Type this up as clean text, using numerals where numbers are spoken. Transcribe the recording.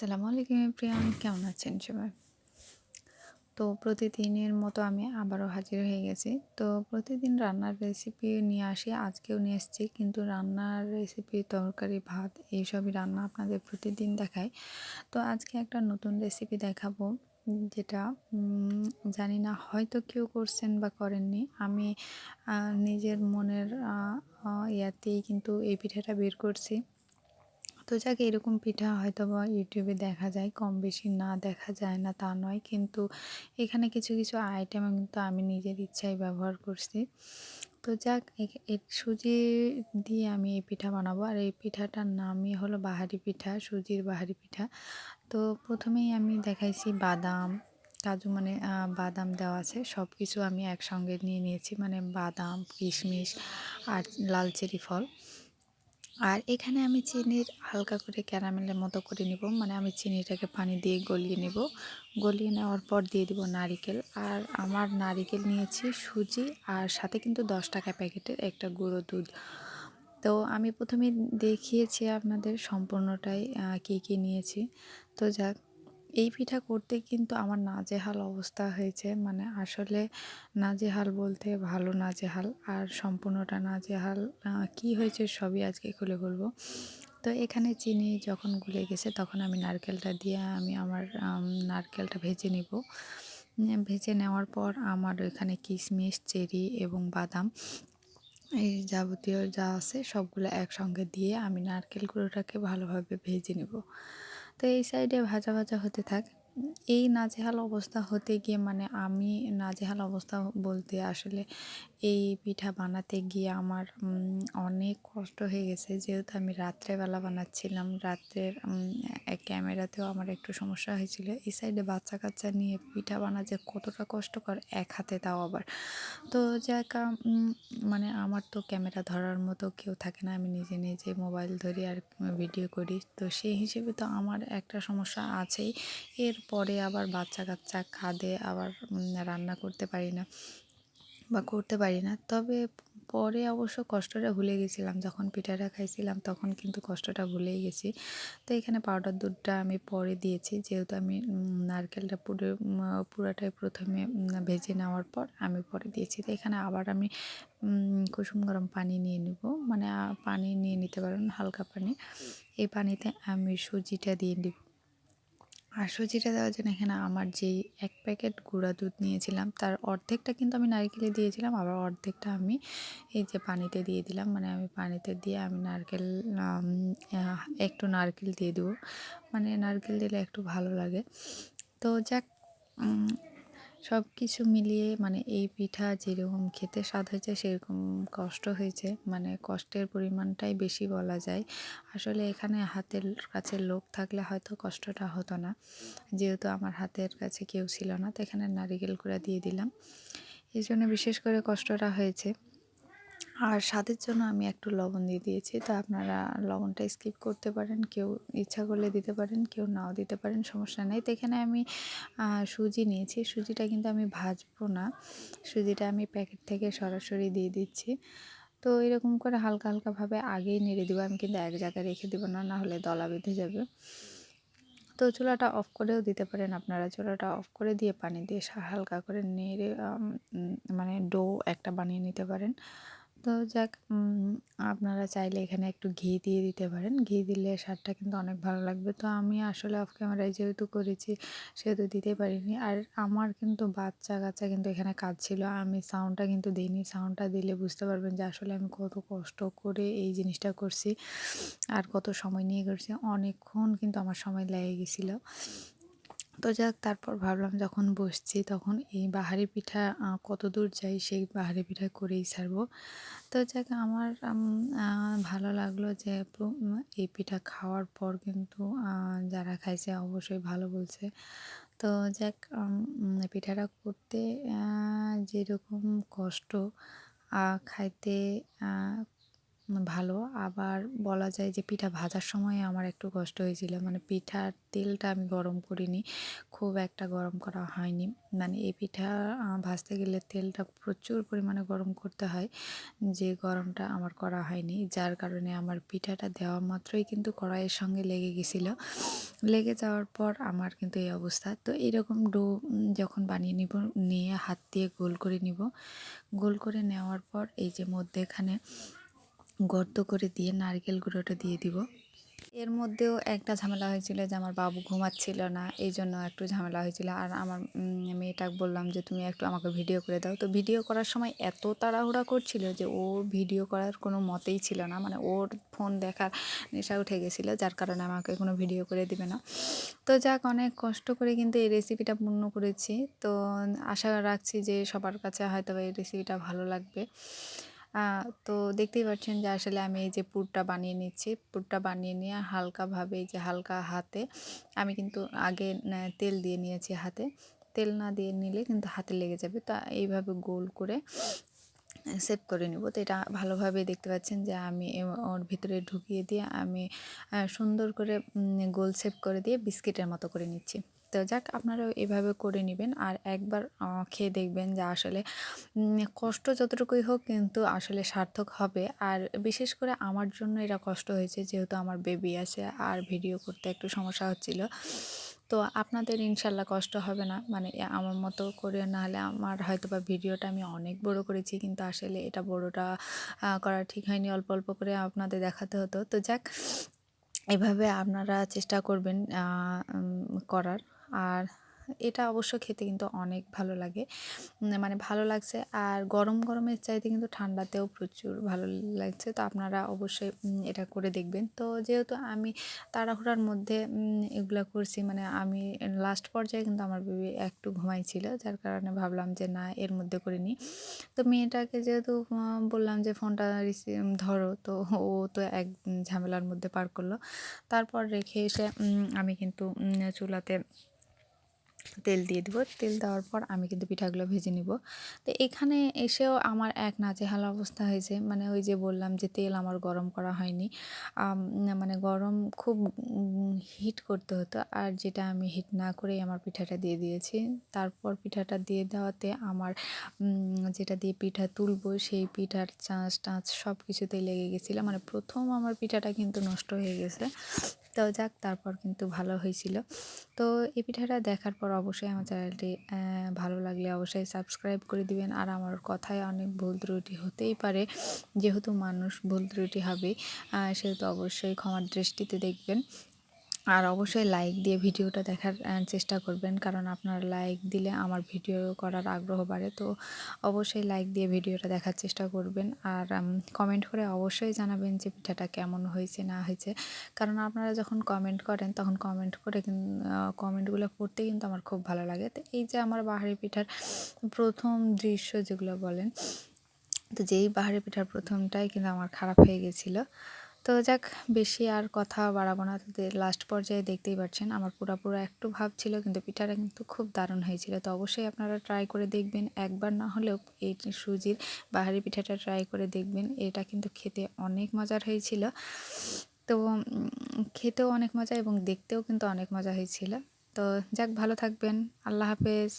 আসসালামু আলাইকুম এভরিওয়ান, কেমন আছেন সবাই? তো প্রতিদিনের মতো আমি আবারও হাজির হয়ে গেছি। তো প্রতিদিন রান্নার রেসিপি নিয়ে আসি, আজকেও নিয়ে এসেছি। কিন্তু রান্নার রেসিপি, তরকারি, ভাত এইসবই রান্না আপনাদের প্রতিদিন দেখাই। তো আজকে একটা নতুন রেসিপি দেখাবো, যেটা জানি না হয়তো কেউ করছেন বা করেননি। আমি নিজের মনের ইয়াতেই কিন্তু এই পিঠাটা বের করছি। তো যাক, এরকম পিঠা হয়তোবা ইউটিউবে দেখা যায়, কম বেশি না দেখা যায় না তা নয়। কিন্তু এখানে কিছু কিছু আইটেম কিন্তু আমি নিজের ইচ্ছায় ব্যবহার করছি। তো যাক, সুজি দিয়ে আমি এই পিঠা বানাবো। আর এই পিঠাটার নামই হলো বাহারি পিঠা, সুজির বাহারি পিঠা। তো প্রথমেই আমি দেখাইছি বাদাম, কাজু, মানে বাদাম দেওয়া আছে। সব কিছু আমি একসঙ্গে নিয়ে নিয়েছি, মানে বাদাম, কিশমিশ আর লাল চেরি ফল। আর এখানে আমি চিনির হালকা করে ক্যারামেলের মতো করে নিব, মানে আমি চিনিটাকে পানি দিয়ে গলিয়ে নেব। গলিয়ে নেওয়ার পর দিয়ে দিব নারিকেল। আর আমার নারিকেল নিয়েছি, সুজি, আর সাথে কিন্তু 10 টাকা প্যাকেটের একটা গুঁড়ো দুধ। তো আমি প্রথমে দেখিয়েছি আপনাদের সম্পূর্ণটাই কী কী নিয়েছি। তো যাক, এই পিঠা করতে কিন্তু আমার নাজেহাল অবস্থা হয়েছে, মানে আসলে নাজেহাল বলতে ভালো নাজেহাল, আর সম্পূর্ণটা নাজেহাল। কি হয়েছে সবই আজকে খুলে বলবো। তো এখানে চিনি যখন গুলে গেছে তখন আমি নারকেলটা দিয়ে আমি আমার নারকেলটা ভেজে নিব। ভেজে নেওয়ার পর আমার এখানে কিশমিশ, চেরি এবং বাদাম, এই যাবতীয় যা আছে সবগুলো একসঙ্গে দিয়ে আমি নারকেল গুঁড়োটাকে ভালোভাবে ভেজে নেব। তো এই সাইডে ভাজা ভাজা হতে থাক। এই নাজেহাল অবস্থা হতে গিয়ে, মানে আমি নাজেহাল অবস্থা বলতে আসলে এই পিঠা বানাতে গিয়ে আমার অনেক কষ্ট হয়ে গেছে, যেহেতু আমি রাত্রেবেলা বানাচ্ছিলাম। রাত্রের ক্যামেরাতেও আমার একটু সমস্যা হয়েছিল। এই সাইডে বাচ্চা কাচ্চা নিয়ে পিঠা বানা যে কতটা কষ্টকর, এক হাতে তাও আবার। তো যাক, মানে আমার তো ক্যামেরা ধরার মতো কেউ থাকে না, আমি নিজে নিজে মোবাইল ধরি আর ভিডিও করি। তো সেই হিসেবে তো আমার একটা সমস্যা আছেই। এরপরে আবার বাচ্চা কাচ্চা কাঁদে, আবার রান্না করতে পারি না বা করতে পারি না। তবে পরে অবশ্য কষ্টটা ভুলে গেছিলাম, যখন পিঠাটা খাইছিলাম তখন কিন্তু কষ্টটা ভুলেই গেছি। তো এখানে পাউডার দুধটা আমি পরে দিয়েছি, যেহেতু আমি নারকেলটা পুরোটাই প্রথমে ভেজে নেওয়ার পর আমি পরে দিয়েছি। তো এখানে আবার আমি কুসুম গরম পানি নিয়ে নেব, মানে পানি নিয়ে নিতে পারেন, হালকা পানি। এই পানিতে আমি সুজিটা দিয়ে দিব। আর সুজিটা দেওয়ার জন্য এখানে আমার যেই 1 প্যাকেট গুঁড়া দুধ নিয়েছিলাম তার অর্ধেকটা কিন্তু আমি নারকেলে দিয়েছিলাম, আবার অর্ধেকটা আমি এই যে পানিতে দিয়ে দিলাম। মানে আমি পানিতে দিয়ে আমি নারকেল, একটু নারকেল দিয়ে দেবো, মানে নারকেল দিলে একটু ভালো লাগে। তো যাক, সব কিছু মিলিয়ে মানে এই পিঠা যেরকম খেতে স্বাদ হয়েছে সেরকম কষ্ট হয়েছে, মানে কষ্টের পরিমাণটাই বেশি বলা যায়। আসলে এখানে হাতের কাছে লোক থাকলে হয়তো কষ্টটা হতো না, যেহেতু আমার হাতের কাছে কেউ ছিল না। তো এখানে নারিকেল গুঁড়া দিয়ে দিলাম, এই জন্য বিশেষ করে কষ্টটা হয়েছে। আর স্বাদের জন্য আমি একটু লবণ দিয়ে দিয়েছি। তো আপনারা লবণটা স্কিপ করতে পারেন, কেউ ইচ্ছা করলে দিতে পারেন, কেউ নাও দিতে পারেন, সমস্যা নেই। তো এখানে আমি সুজি নিয়েছি, সুজিটা কিন্তু আমি ভাজবো না, সুজিটা আমি প্যাকেট থেকে সরাসরি দিয়ে দিচ্ছি। তো এরকম করে হালকা হালকাভাবে আগেই নেড়ে দেবো, আমি কিন্তু এক জায়গায় রেখে দেবো না, না হলে দলা বেঁধে যাবে। তো চুলাটা অফ করেও দিতে পারেন আপনারা, চুলাটা অফ করে দিয়ে পানি দিয়ে হালকা করে নেড়ে মানে ডো একটা বানিয়ে নিতে পারেন। তো যাক, আপনারা চাইলে এখানে একটু ঘি দিয়ে দিতে পারেন, ঘি দিলে স্বাদটা কিন্তু অনেক ভালো লাগবে। তো আমি আসলে অফ ক্যামেরায় যেহেতু করেছি সেহেতু দিতে পারিনি। আর আমার কিন্তু বাচ্চা কাচ্চা কিন্তু এখানে কাজ ছিল, আমি সাউন্ডটা কিন্তু দিইনি। সাউন্ডটা দিলে বুঝতে পারবেন যে আসলে আমি কত কষ্ট করে এই জিনিসটা করছি আর কত সময় নিয়ে করছি। অনেকক্ষণ কিন্তু আমার সময় লেগে গেছিলো। তো যাক, তারপর ভাবলাম যখন বসছি তখন এই বাহারি পিঠা কত দূর যাই সেই বাহারি পিঠা করেই ছাড়বো। তো যাক, আমার ভালো লাগলো যে এই পিঠা খাওয়ার পর কিন্তু যারা খাইছে অবশ্যই ভালো বলছে। তো যাক, পিঠাটা করতে যেরকম কষ্ট, খাইতে ভালো। আবার বলা যায় যে পিঠা ভাজার সময় আমার একটু কষ্ট হয়েছিল। মানে পিঠার তেলটা আমি গরম করিনি। খুব একটা গরম করা হয়নি। মানে এই পিঠা ভাজতে গেলে তেলটা প্রচুর পরিমাণে গরম করতে হয়। যে গরমটা আমার করা হয়নি। যার কারণে আমার পিঠাটা দেওয়া মাত্রই কিন্তু কড়াইয়ের সঙ্গে লেগে গেছিল। লেগে যাওয়ার পর আমার কিন্তু এই অবস্থা। তো এরকম ডো যখন বানিয়ে নিব, নিয়ে হাত দিয়ে গোল করে নিব। গোল করে নেওয়ার পর এই যে মধ্যেখানে গর্ত করে দিয়ে নারকেল গুঁড়োটা দিয়ে দিব। এর মধ্যেও একটা ঝামেলা হয়েছিল যে আমার বাবু ঘুমাচ্ছিল না, এই জন্য একটু ঝামেলা হয়েছিল। আর আমার মেয়েটাকে বললাম যে তুমি একটু আমাকে ভিডিও করে দাও। তো ভিডিও করার সময় এত তাড়াহুড়া করছিল যে ও ভিডিও করার কোনো মতেই ছিল না। মানে ওর ফোন দেখার নেশা উঠে গেছিলো, যার কারণে আমাকে কোনো ভিডিও করে দিবে না। তো যাক, অনেক কষ্ট করে কিন্তু এই রেসিপিটা পূর্ণ করেছি। তো আশা রাখছি যে সবার কাছে হয়তো এই রেসিপিটা ভালো লাগবে। তো দেখতেই পাচ্ছেন যে আসলে আমি এই যে পুরটা বানিয়ে নিচ্ছি। পুরটা বানিয়ে নিয়ে হালকাভাবে এই যে হালকা হাতে আমি কিন্তু আগে তেল দিয়ে নিয়েছি হাতে। তেল না দিয়ে নিলে কিন্তু হাতে লেগে যাবে। তো এইভাবে গোল করে সেভ করে নিব। তো এটা ভালোভাবে দেখতে পাচ্ছেন যে আমি ওর ভিতরে ঢুকিয়ে দিয়ে আমি সুন্দর করে গোল শেপ করে দিয়ে বিস্কিটের মতো করে নিচ্ছি। তো যাক, আপনারাও এভাবে করে নেবেন আর একবার খেয়ে দেখবেন যে আসলে কষ্ট যতটুকুই হোক কিন্তু আসলে সার্থক হবে। আর বিশেষ করে আমার জন্য এটা কষ্ট হয়েছে, যেহেতু আমার বেবি আছে আর ভিডিও করতে একটু সমস্যা হচ্ছিল। তো আপনাদের ইনশাল্লাহ কষ্ট হবে না, মানে আমার মতো করে, না হলে আমার হয়তো বা ভিডিওটা আমি অনেক বড় করেছি, কিন্তু আসলে এটা বড়টা করা ঠিক হয়নি, অল্প অল্প করে আপনাদের দেখাতে হতো। তো যাক, এভাবে আপনারা চেষ্টা করবেন করার। আর এটা অবশ্য খেতে কিন্তু অনেক ভালো লাগে। মানে ভালো লাগছে, আর গরম গরমের চাইতে কিন্তু ঠান্ডাতেও প্রচুর ভালো লাগছে। তো আপনারা অবশ্যই এটা করে দেখবেন। তো যেহেতু আমি তাড়াহুড়ার মধ্যে এগুলা করছি, মানে আমি লাস্ট পর্যায়ে কিন্তু আমার বেবি একটু ঘুমাইছিল, যার কারণে ভাবলাম যে না, এর মধ্যে করে নিই। তো মেয়েটাকে যেহেতু বললাম যে ফোনটা ধরো, তো ও তো এক ঝামেলার মধ্যে পার করলো। তারপর রেখে এসে আমি কিন্তু চুলাতে তেল দিয়ে দিব। তেল দেওয়ার পর আমি কিন্তু পিঠাগুলো ভেজে নিব। তো এখানে এসেও আমার এক নাজেহাল অবস্থা হয়েছে। মানে ওই যে বললাম যে তেল আমার গরম করা হয়নি। মানে গরম খুব হিট করতে হতো, আর যেটা আমি হিট না করেই আমার পিঠাটা দিয়ে দিয়েছি। তারপর পিঠাটা দিয়ে দেওয়াতে আমার যেটা দিয়ে পিঠা তুলবো সেই পিঠার চাঁচ টাঁচ সব কিছুতেই লেগে গেছিলো। মানে প্রথম আমার পিঠাটা কিন্তু নষ্ট হয়ে গেছে। তো যাক, তারপর কিন্তু ভালো হয়েছিল। তো এই পিঠাটা দেখার পর অবশ্যই আমার চ্যানেলটি ভালো লাগলে অবশ্যই সাবস্ক্রাইব করে দিবেন। আর আমার কথায় অনেক ভুল ত্রুটি হতেই পারে, যেহেতু মানুষ, ভুল ত্রুটি হবেই, সেহেতু অবশ্যই ক্ষমার দৃষ্টিতে দেখবেন। আর অবশ্যই লাইক দিয়ে ভিডিওটা দেখার চেষ্টা করবেন, কারণ আপনার লাইক দিলে আমার ভিডিও করার আগ্রহ বাড়ে। তো অবশ্যই লাইক দিয়ে ভিডিওটা দেখার চেষ্টা করবেন। আর কমেন্ট করে অবশ্যই জানাবেন যে পিঠাটা কেমন হয়েছে না হয়েছে, কারণ আপনারা যখন কমেন্ট করেন তখন কমেন্ট করে কমেন্টগুলো পড়তে কিন্তু আমার খুব ভালো লাগে। তো এই যে আমার বাহারি পিঠার প্রথম দৃশ্য যেগুলো বলেন, তো যেই বাহারি পিঠার প্রথমটাই কিন্তু আমার খারাপ হয়ে গেছিলো। তো যাক, বেশি আর কথা বাড়াবো না। লাস্ট পর্যায়ে দেখতেই পাচ্ছেন আমার পুরো একটু ভাব ছিল, কিন্তু পিঠাটা কিন্তু খুব দারুণ হয়েছিল। তো অবশ্যই আপনারা ট্রাই করে দেখবেন, একবার না হলেও এই সুজির বাহারি পিঠাটা ট্রাই করে দেখবেন। এটা কিন্তু খেতে অনেক মজার হয়েছিল। তো খেতেও অনেক মজা এবং দেখতেও কিন্তু অনেক মজা হয়েছিল। তো যাক, ভালো থাকবেন। আল্লাহ হাফেজ।